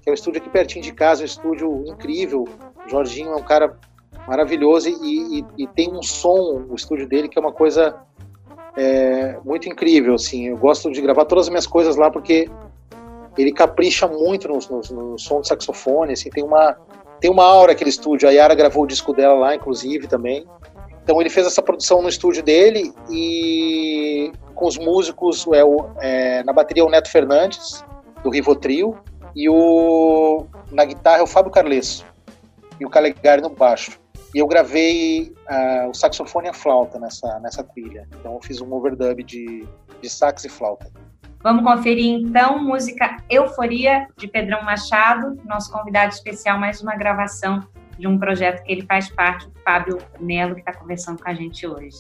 que é um estúdio aqui pertinho de casa, um estúdio incrível. O Jorginho é um cara maravilhoso e tem um som, o estúdio dele, que é uma coisa muito incrível, assim. Eu gosto de gravar todas as minhas coisas lá porque ele capricha muito no som de saxofone, assim. Tem uma aura aquele estúdio. A Yara gravou o disco dela lá, inclusive, também. Então ele fez essa produção no estúdio dele e com os músicos, na bateria o Neto Fernandes, do Rivotril, e na guitarra o Fábio Carlesso, e o Calegari no baixo. E eu gravei o saxofone e a flauta nessa trilha. Então eu fiz um overdub de sax e flauta. Vamos conferir então música Euforia, de Pedrão Machado, nosso convidado especial, mais uma gravação de um projeto que ele faz parte, o Fábio Melo, que está conversando com a gente hoje.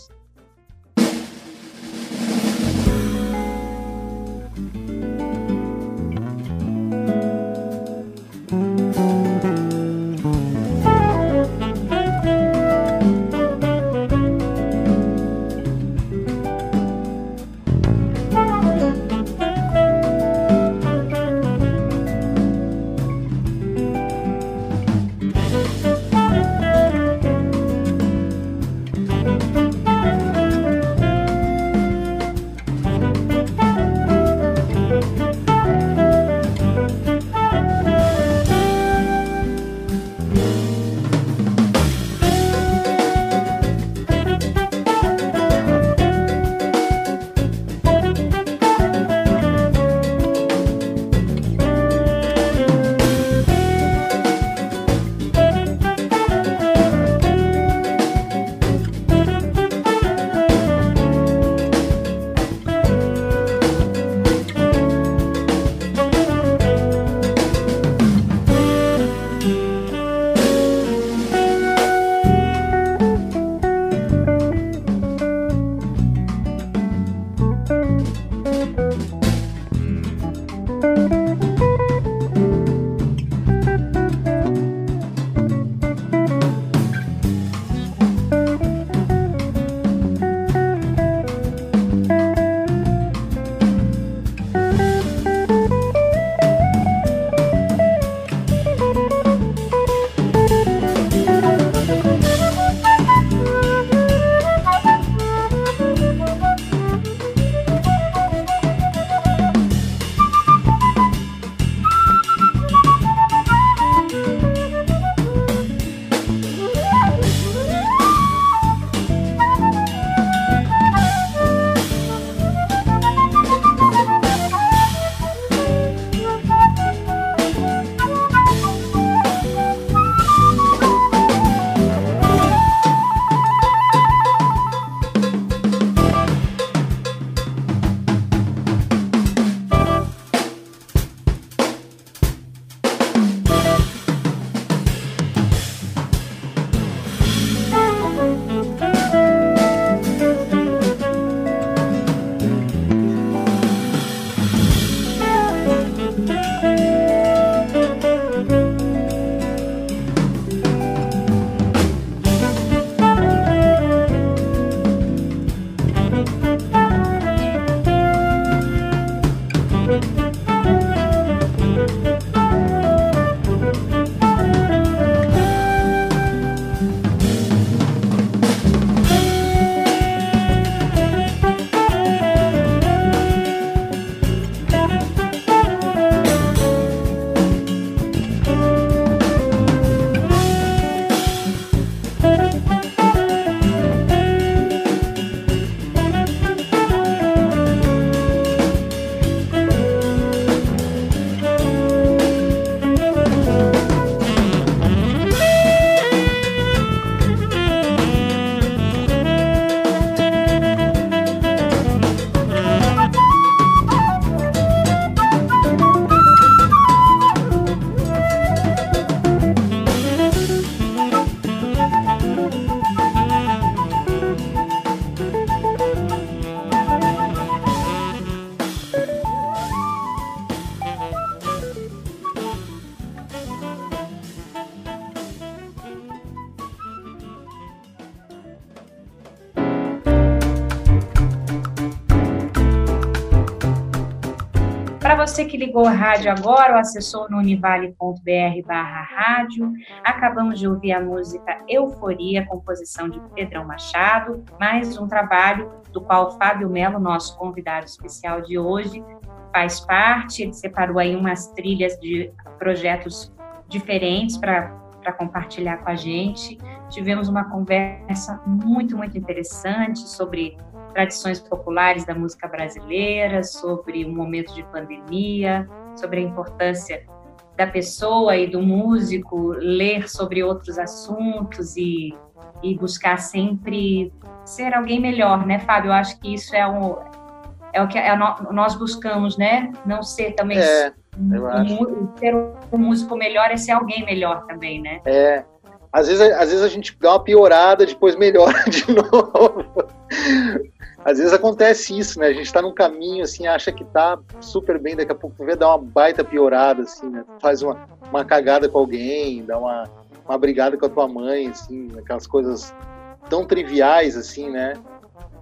Para você que ligou a rádio agora, ou acessou no univale.br/rádio, acabamos de ouvir a música Euforia, composição de Pedrão Machado, mais um trabalho do qual Fábio Melo, nosso convidado especial de hoje, faz parte. Ele separou aí umas trilhas de projetos diferentes para compartilhar com a gente. Tivemos uma conversa muito, muito interessante sobre tradições populares da música brasileira, sobre o momento de pandemia, sobre a importância da pessoa e do músico ler sobre outros assuntos e buscar sempre ser alguém melhor, né, Fábio? Eu acho que isso é o que nós buscamos, né? Não ser também ser um músico melhor, é ser alguém melhor também, né? Às vezes a gente dá uma piorada, depois melhora de novo. Às vezes acontece isso, né? A gente tá num caminho, assim, acha que tá super bem, daqui a pouco tu vê dar uma baita piorada, assim, né? Tu faz uma cagada com alguém, dá uma brigada com a tua mãe, assim, aquelas coisas tão triviais, assim, né?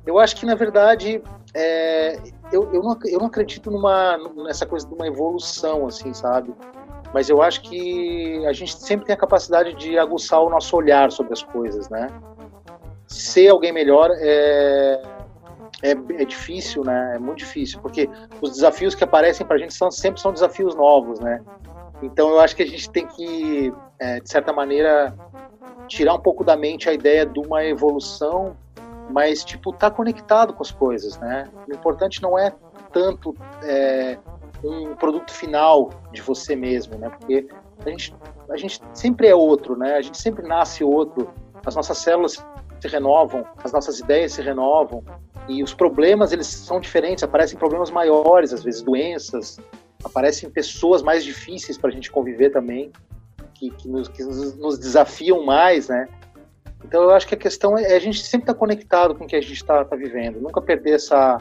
Eu acho que, na verdade, eu não acredito nessa coisa de uma evolução, assim, sabe? Mas eu acho que a gente sempre tem a capacidade de aguçar o nosso olhar sobre as coisas, né? Ser alguém melhor é difícil, né? É muito difícil, porque os desafios que aparecem pra gente sempre são desafios novos, né? Então eu acho que a gente tem que, de certa maneira, tirar um pouco da mente a ideia de uma evolução, mas, tipo, tá conectado com as coisas, né? O importante não é tanto um produto final de você mesmo, né? Porque a gente sempre é outro, né? A gente sempre nasce outro, as nossas células se renovam, as nossas ideias se renovam, e os problemas, eles são diferentes, aparecem problemas maiores, às vezes doenças, aparecem pessoas mais difíceis para a gente conviver também, que nos desafiam mais, né? Então eu acho que a questão é a gente sempre estar conectado com o que a gente está vivendo, nunca perder essa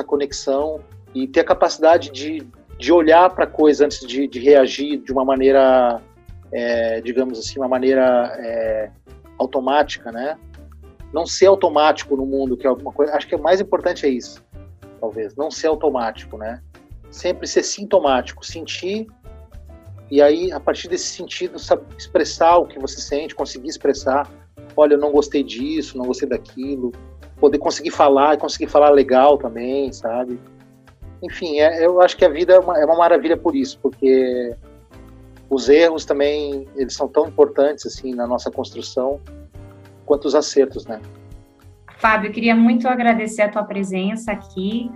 conexão e ter a capacidade de olhar para a coisa antes de reagir de uma maneira, digamos assim, uma maneira automática, né? Não ser automático no mundo, que é alguma coisa. Acho que o mais importante é isso, talvez. Não ser automático, né? Sempre ser sintomático, sentir, e aí, a partir desse sentido, saber expressar o que você sente, conseguir expressar. Olha, eu não gostei disso, não gostei daquilo. Poder conseguir falar, e conseguir falar legal também, sabe? Enfim, eu acho que a vida é uma maravilha por isso, porque os erros também, eles são tão importantes, assim, na nossa construção, quanto os acertos, né? Fábio, eu queria muito agradecer a tua presença aqui.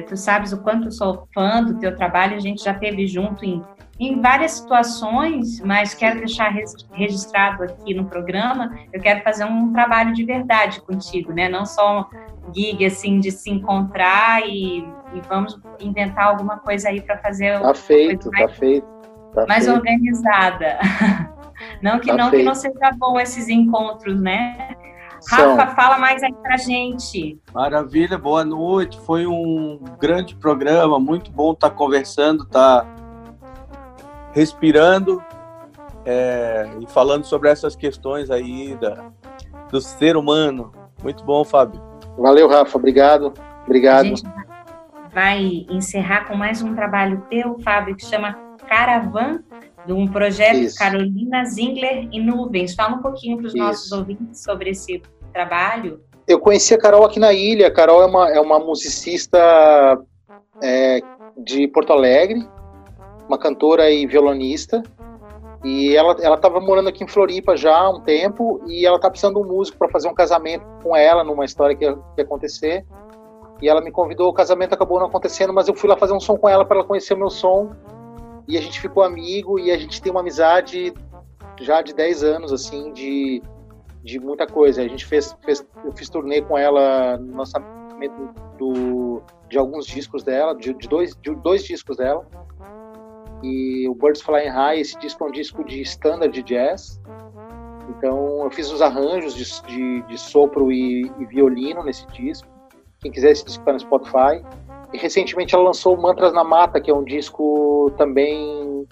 Tu sabes o quanto eu sou fã do teu trabalho, a gente já esteve junto em várias situações, mas quero deixar registrado aqui no programa, eu quero fazer um trabalho de verdade contigo, né? Não só um gig, assim, de se encontrar e vamos inventar alguma coisa aí para fazer... Tá feito. Mais organizada. Não que não seja bom esses encontros, né? Rafa, fala mais aí pra gente. Maravilha, boa noite. Foi um grande programa, muito bom estar conversando, estar respirando e falando sobre essas questões aí do ser humano. Muito bom, Fábio. Valeu, Rafa. Obrigado. A gente vai encerrar com mais um trabalho teu, Fábio, que chama Caravan, de um projeto Isso. Carolina Zingler e Nuvens. Fala um pouquinho para os nossos ouvintes sobre esse trabalho. Eu conheci a Carol aqui na ilha. A Carol é uma musicista de Porto Alegre, uma cantora e violonista, e ela estava morando aqui em Floripa já há um tempo, e ela está precisando de um músico para fazer um casamento com ela, numa história que ia acontecer, e ela me convidou. O casamento acabou não acontecendo, mas eu fui lá fazer um som com ela para ela conhecer o meu som, e a gente ficou amigo, e a gente tem uma amizade já de 10 anos, assim, de muita coisa. A gente eu fiz turnê com ela no lançamento de alguns discos dela, de dois discos dela, e o Birds Flying High, esse disco é um disco de standard de jazz, então eu fiz os arranjos de sopro e violino nesse disco. Quem quiser, esse disco está no Spotify. E recentemente ela lançou o Mantras na Mata, que é um disco também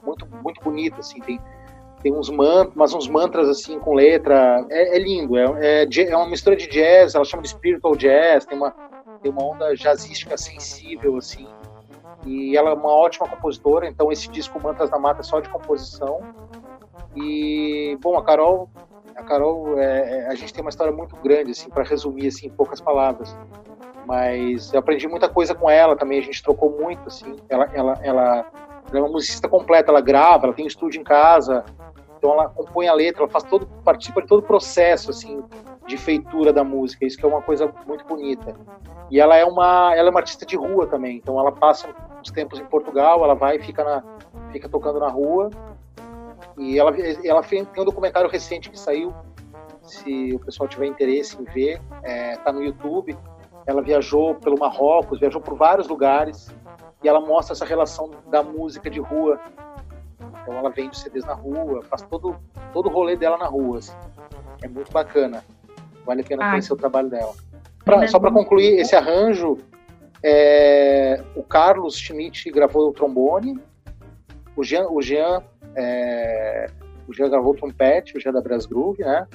muito, muito bonito, assim, tem uns mantras assim com letra, é lindo, é uma mistura de jazz, ela chama de spiritual jazz, tem tem uma onda jazzística sensível, assim, e ela é uma ótima compositora, então esse disco Mantas da Mata é só de composição. E, bom, a Carol, a gente tem uma história muito grande, assim, para resumir, assim, em poucas palavras, mas eu aprendi muita coisa com ela também, a gente trocou muito, assim, ela é uma musicista completa, ela grava, ela tem um estúdio em casa, então ela compõe a letra, ela participa de todo o processo, assim, de feitura da música, isso que é uma coisa muito bonita. E ela é uma artista de rua também, então ela passa uns tempos em Portugal, ela vai e fica tocando na rua, e ela tem um documentário recente que saiu, se o pessoal tiver interesse em ver, tá no YouTube. Ela viajou pelo Marrocos, viajou por vários lugares, e ela mostra essa relação da música de rua. Então ela vende CDs na rua, faz todo o rolê dela na rua, assim. É muito bacana, vale a pena conhecer o trabalho dela. Só para concluir, esse arranjo, o Carlos Schmidt gravou o trombone, o Jean gravou o trompete, o Jean da Brass Groove, né?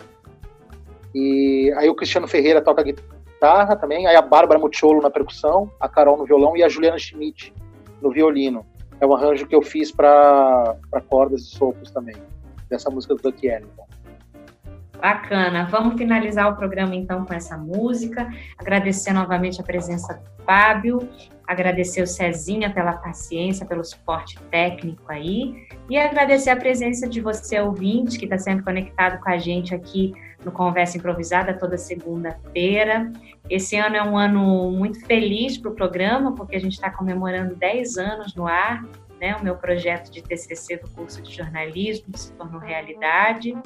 E aí o Cristiano Ferreira toca guitarra também, aí a Bárbara Mucciolo na percussão, a Carol no violão e a Juliana Schmidt no violino. É um arranjo que eu fiz para cordas e sopros também, dessa música do Duck Ellington. Bacana. Vamos finalizar o programa, então, com essa música. Agradecer novamente a presença do Fábio, agradecer o Cezinha pela paciência, pelo suporte técnico aí, e agradecer a presença de você, ouvinte, que está sempre conectado com a gente aqui no Conversa Improvisada, toda segunda-feira. Esse ano é um ano muito feliz para o programa, porque a gente está comemorando 10 anos no ar, né? O meu projeto de TCC do curso de jornalismo se tornou realidade.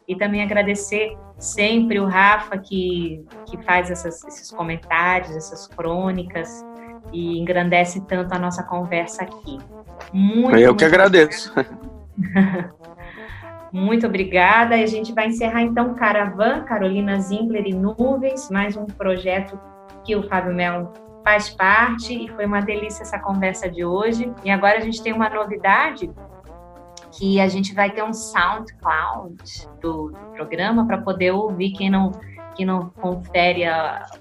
E também agradecer sempre o Rafa, que faz esses comentários, essas crônicas, e engrandece tanto a nossa conversa aqui. Eu que agradeço. Muito obrigada. E a gente vai encerrar, então, Caravan, Carolina Zinkler e Nuvens, mais um projeto que o Fábio Melo faz parte, e foi uma delícia essa conversa de hoje. E agora a gente tem uma novidade, que a gente vai ter um SoundCloud do programa para poder ouvir quem não confere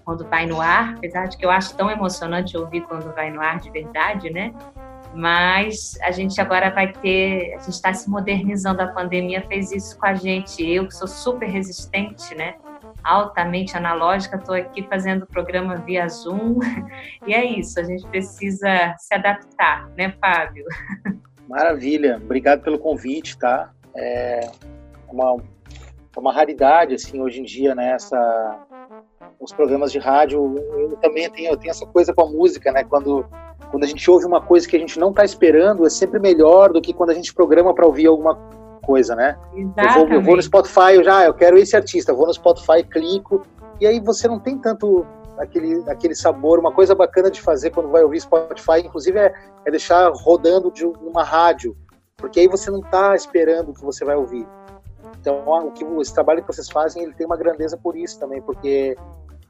quando vai no ar, apesar de que eu acho tão emocionante ouvir quando vai no ar de verdade, né? Mas a gente agora a gente está se modernizando, a pandemia fez isso com a gente, eu que sou super resistente, né? Altamente analógica, estou aqui fazendo o programa via Zoom, e é isso, a gente precisa se adaptar, né, Fábio? Maravilha, obrigado pelo convite, tá? É uma raridade, assim, hoje em dia, né, os programas de rádio. Eu também tenho essa coisa com a música, né, quando a gente ouve uma coisa que a gente não está esperando, é sempre melhor do que quando a gente programa para ouvir alguma coisa, né? Eu vou no Spotify, eu quero esse artista, vou no Spotify, clico, e aí você não tem tanto aquele sabor. Uma coisa bacana de fazer quando vai ouvir Spotify, inclusive, é deixar rodando de uma rádio, porque aí você não está esperando o que você vai ouvir. Então, esse trabalho que vocês fazem, ele tem uma grandeza por isso também, porque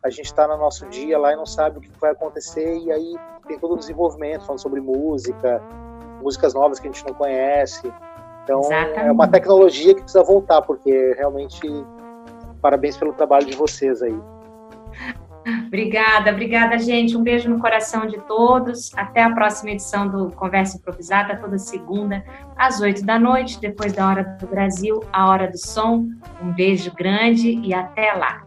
a gente está no nosso dia lá e não sabe o que vai acontecer, e aí tem todo o desenvolvimento, falando sobre músicas novas que a gente não conhece. Então, exatamente. É uma tecnologia que precisa voltar, porque realmente, parabéns pelo trabalho de vocês aí. Obrigada, gente. Um beijo no coração de todos. Até a próxima edição do Conversa Improvisada, toda segunda, às 20h, depois da Hora do Brasil, a Hora do Som. Um beijo grande e até lá.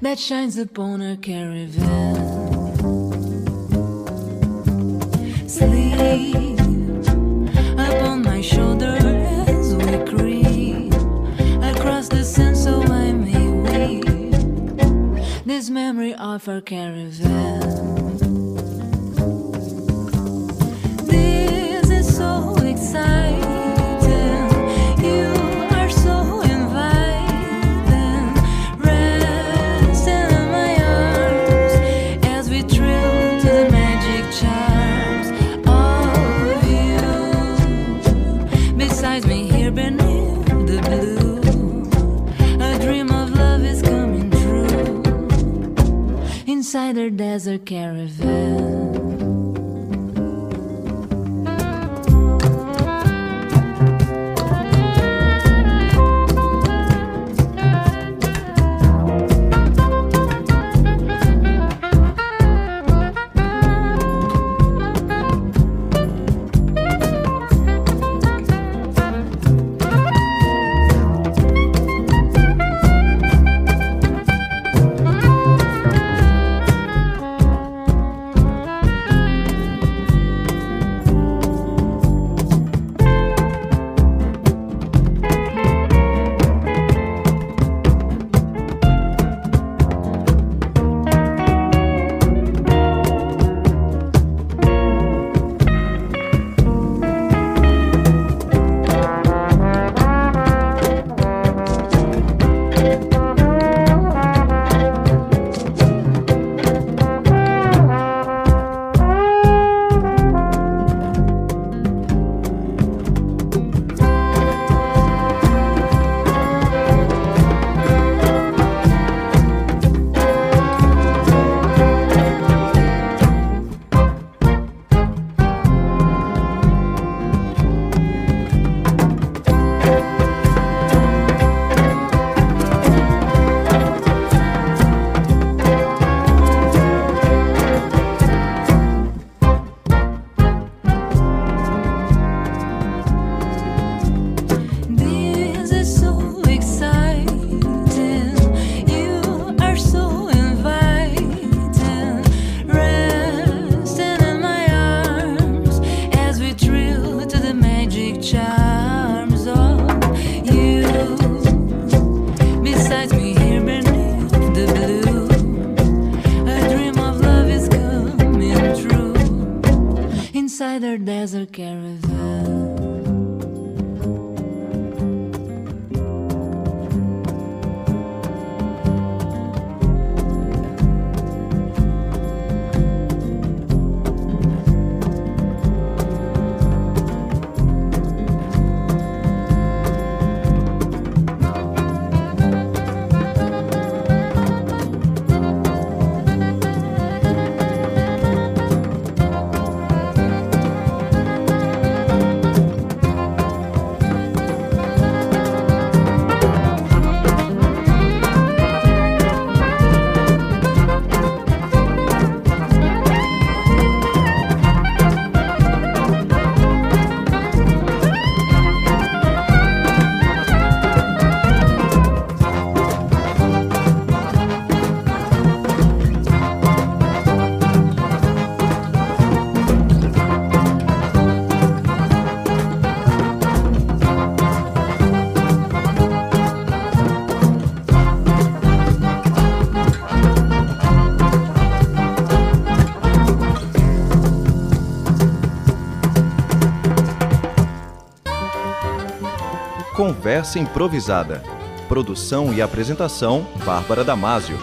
that shines upon a caravan. Sleep upon my shoulder as we creep across the sand, so I may weep this memory of our caravan. This is so exciting. You are so inviting. Rest in my arms as we thrill to the magic charms of you. Besides me here beneath the blue, a dream of love is coming true inside our desert caravan. Desert caravan. Conversa Improvisada. Produção e apresentação, Bárbara Damasio.